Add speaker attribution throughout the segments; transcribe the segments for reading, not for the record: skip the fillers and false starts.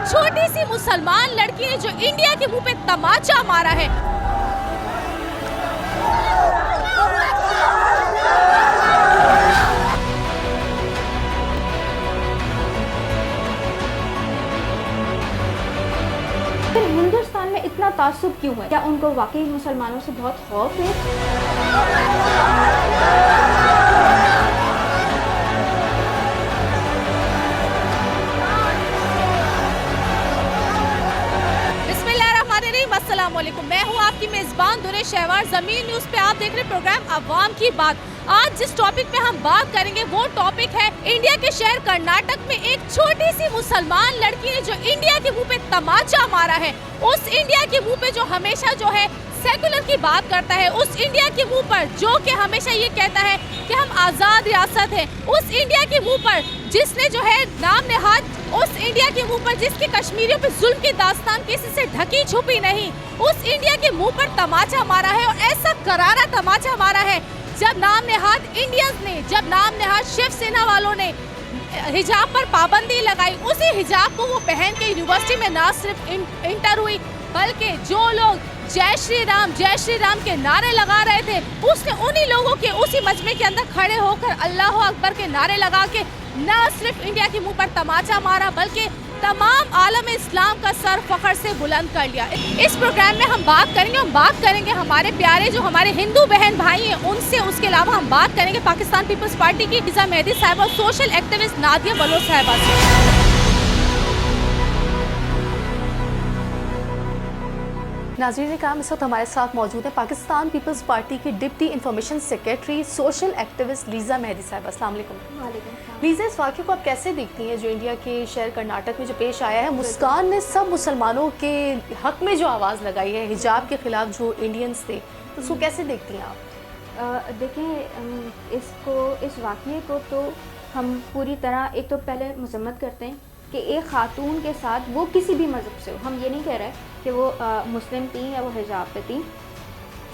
Speaker 1: छोटी सी मुसलमान लड़की ने जो इंडिया के मुंह पे तमाचा मारा है।
Speaker 2: फिर हिंदुस्तान में इतना तासुब क्यों है? क्या उनको वाकई मुसलमानों से बहुत खौफ है?
Speaker 1: अस्सलामुअलैकुम, मैं हूं आपकी मेजबान दुरे शहवार। ज़मीन न्यूज़ पे आप देख रहे प्रोग्राम अवाम की बात। आज जिस टॉपिक पे हम बात करेंगे वो टॉपिक है इंडिया के शहर कर्नाटक में एक छोटी सी मुसलमान लड़की ने जो इंडिया के मुंह पे तमाचा मारा है। उस इंडिया के मुंह पे जो हमेशा जो है सेकुलर की बात करता है, उस इंडिया के मुंह पर जो कि हमेशा ये कहता है कि हम आज़ाद रियासत है, उस इंडिया के मुंह पर जिसने जो है नाम नेहाद, उस इंडिया के मुंह पर जिसके कश्मीरियों पे जुल्म की दास्तान किसी से ढकी छुपी नहीं, उस इंडिया के मुंह पर तमाचा मारा है। और ऐसा करारा तमाचा मारा है जब नाम नेहाद इंडियंस ने, जब नाम नेहाद शिवसेना वालों ने हिजाब पर पाबंदी लगाई, उसी हिजाब को वो पहन के यूनिवर्सिटी में ना सिर्फ इंटर हुई बल्कि जो लोग जय श्री राम के नारे लगा रहे थे, उसने उन्हीं लोगों के उसी मजमे के अंदर खड़े होकर अल्लाह अकबर के नारे लगा के न सिर्फ इंडिया के मुंह पर तमाचा मारा बल्कि तमाम आलम इस्लाम का सर फखर से बुलंद कर लिया। इस प्रोग्राम में हम बात करेंगे हमारे प्यारे जो हमारे हिंदू बहन भाई हैं उनसे। उसके अलावा हम बात करेंगे पाकिस्तान पीपल्स पार्टी की हिजा मेहदी साहिबा और सोशल एक्टिविस्ट नादिया बलोच साहिबा से।
Speaker 3: नाज़रीन इकराम, इस वक्त हमारे साथ मौजूद है पाकिस्तान पीपल्स पार्टी की deputy information secretary social activist Liza Mehdi साहिबा। अस्सलाम वालेकुम। लीज़ा, इस वाक़े को आप कैसे देखती हैं जो इंडिया के शहर कर्नाटक में जो पेश आया है? मुस्कान ने सब मुसलमानों के हक़ में जो आवाज़ लगाई है हिजाब के ख़िलाफ़ जो इंडियंस थे, तो उसको कैसे देखती हैं आप?
Speaker 2: देखें, इस वाक़े को तो हम पूरी तरह एक तो पहले मजम्मत करते हैं कि एक ख़ातून के साथ वो किसी भी मज़हब से हो, हम ये नहीं कह रहे कि वो मुस्लिम थी या वो हिजाब पे थी।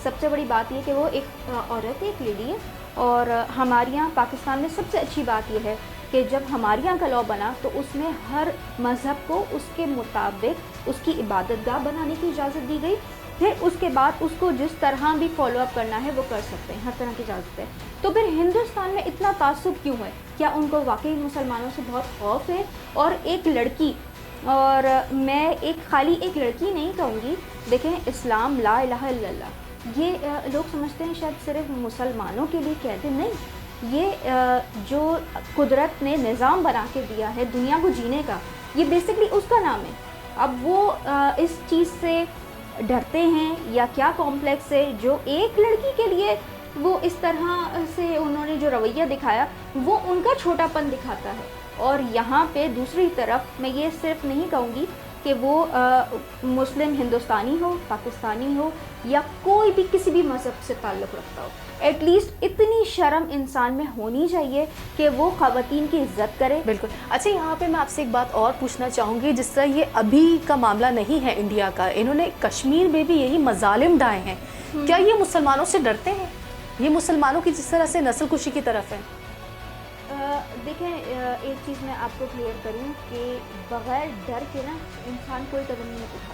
Speaker 2: सबसे बड़ी बात ये कि वो एक औरत है, एक लेडी है। और हमारे यहाँ पाकिस्तान में सबसे अच्छी बात यह है कि जब हमारे यहाँ का लॉ बना तो उसमें हर मज़हब को उसके मुताबिक उसकी इबादतगाह बनाने की इजाज़त दी गई। फिर उसके बाद उसको जिस तरह भी फॉलो अप करना है वो कर सकते हैं, हर तरह की इजाज़त है। तो फिर हिंदुस्तान में इतना तासुब क्यों है? क्या उनको वाकई मुसलमानों से बहुत खौफ है? और एक लड़की, और मैं खाली एक लड़की नहीं कहूँगी, देखें इस्लाम ला इलाहा इल्लल्लाह ये लोग समझते हैं शायद सिर्फ मुसलमानों के लिए कहते, नहीं, ये जो कुदरत ने निज़ाम बना के दिया है दुनिया को जीने का, ये बेसिकली उसका नाम है। अब वो इस चीज़ से डरते हैं या क्या कॉम्प्लेक्स है जो एक लड़की के लिए वो इस तरह से उन्होंने जो रवैया दिखाया वो उनका छोटापन दिखाता है। और यहाँ पे दूसरी तरफ मैं ये सिर्फ नहीं कहूँगी कि वो मुस्लिम हिंदुस्तानी हो, पाकिस्तानी हो या कोई भी किसी भी मज़हब से ताल्लुक़ रखता हो, एटलीस्ट इतनी शर्म इंसान में होनी चाहिए कि वो ख़वातीन की इज़्ज़त करे।
Speaker 3: बिल्कुल। अच्छा, यहाँ पे मैं आपसे एक बात और पूछना चाहूँगी। जिस तरह ये अभी का मामला नहीं है इंडिया का, इन्होंने कश्मीर में भी यही मजालिम ढाए हैं, क्या ये मुसलमानों से डरते हैं? ये मुसलमानों की जिस तरह से नस्ल कुशी की तरफ है।
Speaker 2: देखें, एक चीज़ मैं आपको क्लियर करूं कि बग़ैर डर के ना इंसान कोई कदम नहीं उठाता।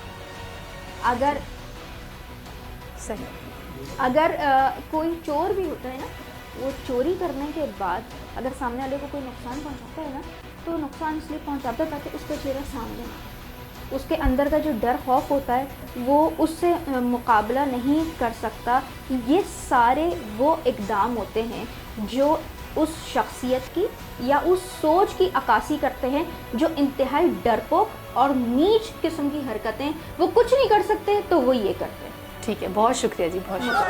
Speaker 2: अगर कोई चोर भी होता है ना, वो चोरी करने के बाद अगर सामने वाले को कोई नुकसान पहुंचाता है ना, तो नुकसान इसलिए पहुंचाता है ताकि उसका चेहरा सामने ना, उसके अंदर का जो डर खौफ होता है वो उससे मुकाबला नहीं कर सकता। ये सारे वो इक़दाम होते हैं जो उस शख्सियत की या उस सोच की अक्कासी करते हैं जो इंतहाई डरपोक और नीच किस्म की हरकतें, वो कुछ नहीं कर सकते तो वो ये करते हैं।
Speaker 3: ठीक है, बहुत शुक्रिया जी, बहुत शुक्रिया।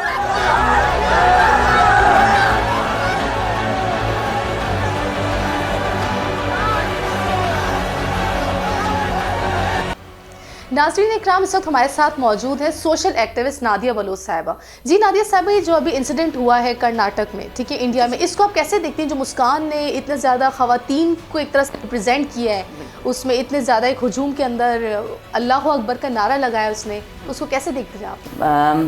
Speaker 3: नाज़रीन इकराम, इस वक्त हमारे साथ मौजूद है सोशल एक्टिविस्ट नादिया बलोच साहिबा। जी नादिया साहिबा, ये जो अभी इंसिडेंट हुआ है कर्नाटक में, ठीक है, इंडिया में, इसको आप कैसे देखती हैं? जो मुस्कान ने इतने ज़्यादा ख़वातीन को एक तरह से रिप्रेजेंट किया है, उसमें इतने ज़्यादा एक हुजूम के अंदर अल्लाह अकबर का नारा लगाया उसने, उसको कैसे देखते हैं आप?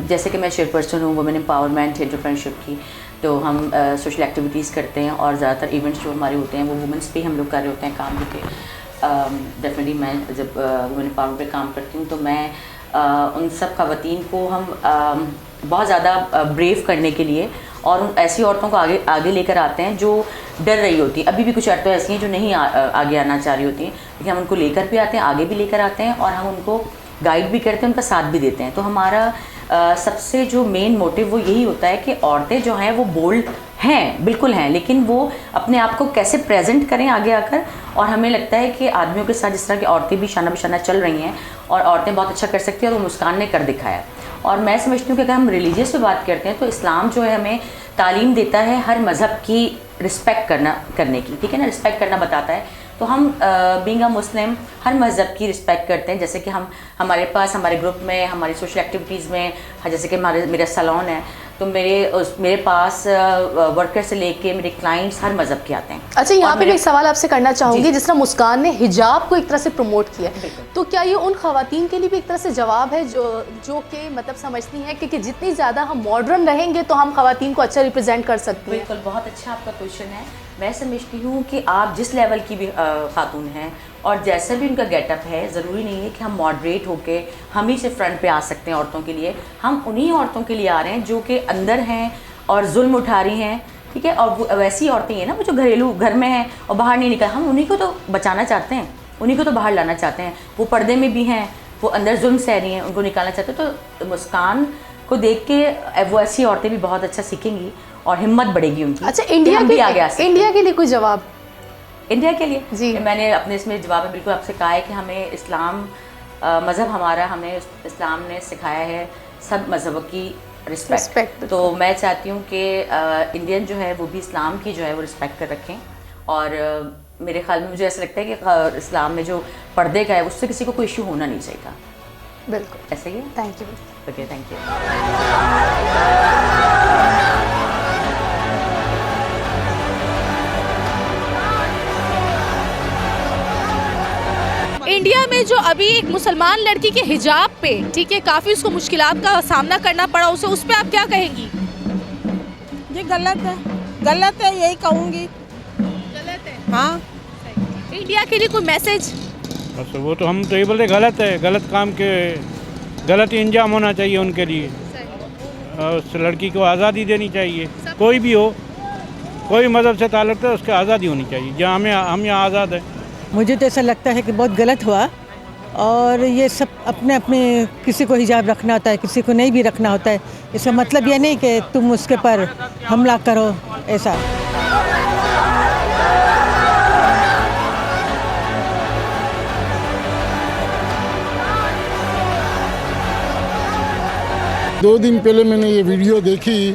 Speaker 4: जैसे कि मैं चेयरपर्सन हूँ वुमेन एम्पावरमेंट एंटरप्रेन्योरशिप की, तो हम सोशल एक्टिविटीज़ करते हैं और ज़्यादातर इवेंट्स जो हमारे होते हैं वो वुमेंस पे हम लोग कर रहे होते हैं काम होते हैं। डेफिनेटली मैं जब वुमेन एम्पावरमेंट पे काम करती हूँ तो मैं उन सब ख़वातीन को हम बहुत ज़्यादा ब्रेव करने के लिए और उन ऐसी औरतों को आगे लेकर आते हैं जो डर रही होती है। अभी भी कुछ औरतें ऐसी हैं जो नहीं आगे आना चाह रही होती हैं, लेकिन हम उनको लेकर भी आते हैं, आगे भी लेकर आते हैं और हम उनको गाइड भी करते हैं, उनका साथ भी देते हैं। तो हमारा सबसे जो मेन मोटिव वो यही होता है कि औरतें जो हैं वो बोल्ड हैं, बिल्कुल हैं, लेकिन वो अपने आप को कैसे प्रेजेंट करें आगे आकर। और हमें लगता है कि आदमियों के साथ जिस तरह की औरतें भी शाना बिशाना चल रही हैं और औरतें बहुत अच्छा कर सकती हैं और वो मुस्कान ने कर दिखाया। और मैं समझती हूँ कि अगर हम रिलीजियस पे बात करते हैं तो इस्लाम जो है हमें तालीम देता है हर मज़हब की रिस्पेक्ट करने की, ठीक है ना, रिस्पेक्ट करना बताता है। तो हम बीइंग अ मुस्लिम हर मज़हब की रिस्पेक्ट करते हैं। जैसे कि हमारे पास हमारे ग्रुप में हमारी सोशल एक्टिविटीज़ में, जैसे कि मेरा सैलून है तो मेरे पास वर्कर से लेके मेरे क्लाइंट्स हर मज़हब के आते हैं।
Speaker 3: अच्छा, यहाँ पे मैं एक सवाल आपसे करना चाहूँगी। जिस तरह मुस्कान ने हिजाब को एक तरह से प्रमोट किया, तो क्या ये उन ख़वातीन के लिए भी एक तरह से जवाब है जो कि मतलब समझती हैं कि जितनी ज़्यादा हम मॉडर्न रहेंगे तो हम ख़वातीन को अच्छा रिप्रेजेंट कर सकते हैं?
Speaker 4: बिल्कुल, बहुत अच्छा आपका क्वेश्चन है। मैं समझती हूँ कि आप जिस लेवल की भी खातून हैं और जैसा भी उनका गेटअप है, ज़रूरी नहीं है कि हम मॉडरेट होके हम ही से फ्रंट पे आ सकते हैं औरतों के लिए। हम उन्हीं औरतों के लिए आ रहे हैं जो कि अंदर हैं और जुल्म उठा रही हैं, ठीक है। और वो वैसी औरतें हैं ना वो जो घरेलू घर में हैं और बाहर नहीं निकल, हम उन्हीं को तो बचाना चाहते हैं, उन्हीं को तो बाहर लाना चाहते हैं। वो पर्दे में भी हैं, वो अंदर जुल्म सह रही हैं, उनको निकालना चाहते हैं। तो मुस्कान को देख के वो ऐसी औरतें भी बहुत अच्छा सीखेंगी और हिम्मत बढ़ेगी उनकी।
Speaker 3: अच्छा, इंडिया के लिए कोई जवाब?
Speaker 4: इंडिया के लिए
Speaker 3: जी,
Speaker 4: मैंने अपने इसमें जवाब में बिल्कुल आपसे कहा है कि हमें इस्लाम मज़हब हमारा, हमें इस्लाम ने सिखाया है सब मज़हबों की रिस्पेक्ट। तो मैं चाहती हूँ कि इंडियन जो है वो भी इस्लाम की जो है वो रिस्पेक्ट कर रखें। और मेरे ख्याल में मुझे ऐसा लगता है कि इस्लाम में जो पर्दे का है उससे किसी को कोई इशू होना नहीं चाहिए था।
Speaker 3: बिल्कुल,
Speaker 4: ऐसा ही है।
Speaker 3: Thank you.
Speaker 4: Okay, thank you.
Speaker 1: India में जो अभी एक मुसलमान लड़की के हिजाब पे, ठीक है, काफ़ी उसको मुश्किलात का सामना करना पड़ा उसे, उस पर आप क्या कहेंगी?
Speaker 5: ये गलत है, यही कहूँगी।
Speaker 1: गलत है?
Speaker 5: हाँ।
Speaker 1: इंडिया के लिए कोई मैसेज?
Speaker 6: बस वो तो हम तो ये बोलते गलत है, गलत काम के गलत इंजाम होना चाहिए उनके लिए। और उस लड़की को आज़ादी देनी चाहिए, कोई भी हो, कोई मज़हब से ताल्लुक़ है, उसकी आज़ादी होनी चाहिए। जहाँ हम यहाँ आज़ाद है।
Speaker 5: मुझे तो ऐसा लगता है कि बहुत गलत हुआ, और ये सब अपने अपने, किसी को हिजाब रखना होता है, किसी को नहीं भी रखना होता है। इसका मतलब ये नहीं कि तुम उसके पर हमला करो, ऐसा।
Speaker 7: दो दिन पहले मैंने ये वीडियो देखी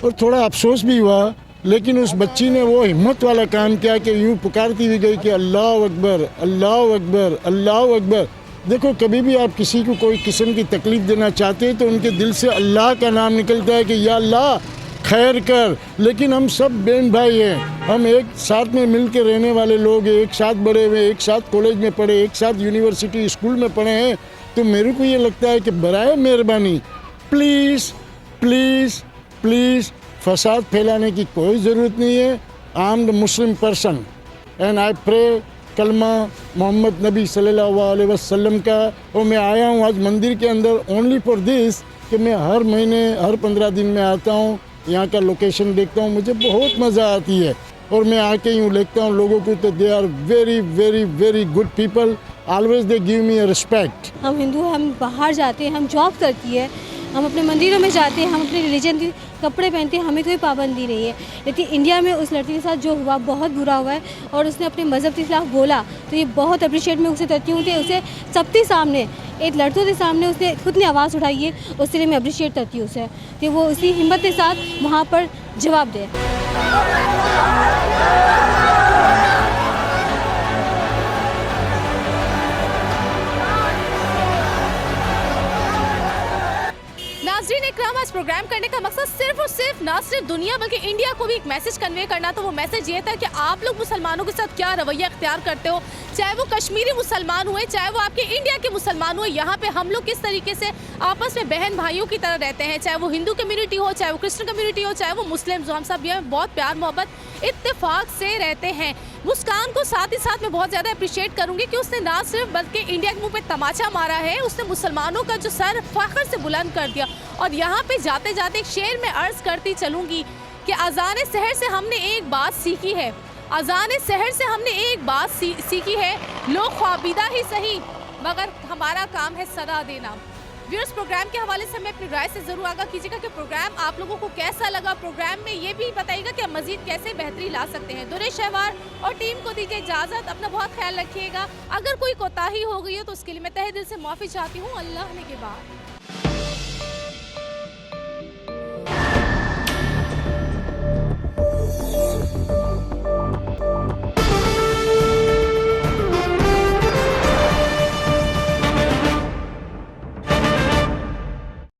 Speaker 7: और थोड़ा अफसोस भी हुआ, लेकिन उस बच्ची ने वो हिम्मत वाला काम किया कि यूँ पुकारती हुई गई कि अल्लाह अकबर, अल्लाह अकबर, अल्लाह अकबर। देखो, कभी भी आप किसी को कोई किस्म की तकलीफ़ देना चाहते हैं तो उनके दिल से अल्लाह का नाम निकलता है कि या अल्लाह खैर कर। लेकिन हम सब बहन भाई हैं, हम एक साथ में मिल के रहने वाले लोग हैं, एक साथ बड़े हुए, एक साथ कॉलेज में पढ़े, एक साथ यूनिवर्सिटी स्कूल में पढ़े हैं। तो मेरे को ये लगता है कि बराए मेहरबानी प्लीज़ प्लीज़ प्लीज़ फसाद फैलाने की कोई ज़रूरत नहीं है। I am the Muslim person and I pray कलमा मोहम्मद नबी सल्लल्लाहु अलैहि वसल्लम का, और मैं आया हूँ आज मंदिर के अंदर ओनली फॉर दिस कि मैं हर महीने हर 15 दिन में आता हूँ, यहाँ का लोकेशन देखता हूँ, मुझे बहुत मज़ा आती है। और मैं आके यूँ देखता हूँ लोगों को, तो they are very very very good people, always they give me a respect.
Speaker 8: हम हिंदू, हम बाहर जाते हैं, हम जॉब करती है, हम अपने मंदिरों में जाते हैं, हम अपने रिलीजन के कपड़े पहनते हैं, हमें कोई पाबंदी नहीं है। लेकिन इंडिया में उस लड़की के साथ जो हुआ बहुत बुरा हुआ है, और उसने अपने मज़हब के खिलाफ बोला, तो ये बहुत अप्रिशिएट मैं उसे करती हूँ कि उसे सबके सामने, एक लड़कों के सामने उसने खुद ने आवाज़ उठाई है, उसके लिए मैं अप्रिशिएट करती हूँ उसे कि वो उसी हिम्मत के साथ वहाँ पर जवाब दे।
Speaker 1: नाज़रीन इकराम, आज प्रोग्राम करने का मकसद सिर्फ और सिर्फ ना सिर्फ दुनिया बल्कि इंडिया को भी एक मैसेज कन्वे करना। तो वो मैसेज ये था कि आप लोग मुसलमानों के साथ क्या रवैया अख्तियार करते हो, चाहे वो कश्मीरी मुसलमान हुए, चाहे वो आपके इंडिया के मुसलमान हुए। यहाँ पे हम लोग किस तरीके से आपस में बहन भाइयों की तरह रहते हैं, चाहे वो हिंदू कम्युनिटी हो, चाहे वो क्रिश्चियन कम्युनिटी हो, चाहे वो मुस्लिम हो, हम सब ये बहुत प्यार मोहब्बत इत्तेफाक से रहते हैं। मुस्कान को साथ ही साथ मैं बहुत ज़्यादा अप्रिशिएट करूंगी कि उसने ना सिर्फ बल्कि इंडिया के मुंह पे तमाचा मारा है, उसने मुसलमानों का जो सर फख्र से बुलंद कर दिया। और यहाँ पे जाते जाते एक शेर में अर्ज़ करती चलूँगी कि अज़ान सहर से हमने एक बात सीखी है, अज़ान सहर से हमने एक बात सीखी है, लोग ख्वाबीदा ही सही मगर हमारा काम है सदा देना। व्यूअर्स, प्रोग्राम के हवाले से हमें अपनी राय से ज़रूर आगाह कीजिएगा कि प्रोग्राम आप लोगों को कैसा लगा। प्रोग्राम में ये भी बताइएगा कि हम मज़ीद कैसे बेहतरी ला सकते हैं। दुरे शहवार और टीम को दीजिए इजाज़त, अपना बहुत ख्याल रखिएगा। अगर कोई कोताही हो गई हो तो उसके लिए मैं तहे दिल से माफ़ी चाहती हूँ। अल्लाह ने के बाद।